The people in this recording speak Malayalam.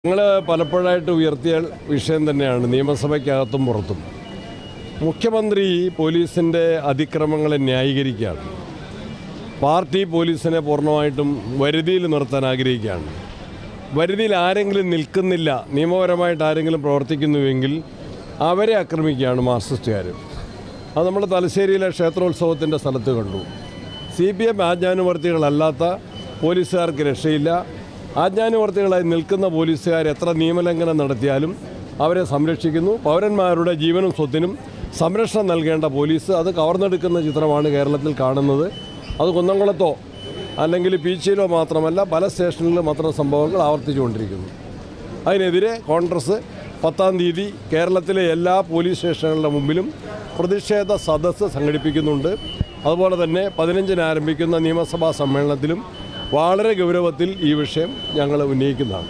ഞങ്ങൾ പലപ്പോഴായിട്ട് ഉയർത്തിയ വിഷയം തന്നെയാണ് നിയമസഭയ്ക്കകത്തും പുറത്തും. മുഖ്യമന്ത്രി പോലീസിൻ്റെ അതിക്രമങ്ങളെ ന്യായീകരിക്കുകയാണ്. പാർട്ടി പോലീസിനെ പൂർണ്ണമായിട്ടും വരുതിയിൽ നിർത്താൻ ആഗ്രഹിക്കുകയാണ്. വരുതിയിൽ ആരെങ്കിലും നിൽക്കുന്നില്ല, നിയമപരമായിട്ട് ആരെങ്കിലും പ്രവർത്തിക്കുന്നുവെങ്കിൽ അവരെ ആക്രമിക്കുകയാണ് മാർക്സിസ്റ്റുകാർ. അത് നമ്മൾ തലശ്ശേരിയിലെ ക്ഷേത്രോത്സവത്തിൻ്റെ സ്ഥലത്ത് കണ്ടു. CPM ആജ്ഞാനുവർത്തികളല്ലാത്ത പോലീസുകാർക്ക് രക്ഷയില്ല. ആജ്ഞാനുവർത്തികളായി നിൽക്കുന്ന പോലീസുകാർ എത്ര നിയമലംഘനം നടത്തിയാലും അവരെ സംരക്ഷിക്കുന്നു. പൗരന്മാരുടെ ജീവനും സ്വത്തിനും സംരക്ഷണം നൽകേണ്ട പോലീസ് അത് കവർന്നെടുക്കുന്ന ചിത്രമാണ് കേരളത്തിൽ കാണുന്നത്. അത് കുന്നംകുളത്തോ അല്ലെങ്കിൽ പീച്ചിയിലോ മാത്രമല്ല, പല സ്റ്റേഷനിലും അത്തരം സംഭവങ്ങൾ ആവർത്തിച്ചുകൊണ്ടിരിക്കുന്നു. അതിനെതിരെ കോൺഗ്രസ് 10-ാം തീയതി കേരളത്തിലെ എല്ലാ പോലീസ് സ്റ്റേഷനുകളുടെ മുമ്പിലും പ്രതിഷേധ സദസ്സ് സംഘടിപ്പിക്കുന്നുണ്ട്. അതുപോലെ തന്നെ 15-ന് ആരംഭിക്കുന്ന നിയമസഭാ സമ്മേളനത്തിലും വളരെ ഗൗരവത്തിൽ ഈ വിഷയം ഞങ്ങൾ ഉന്നയിക്കുന്നതാണ്.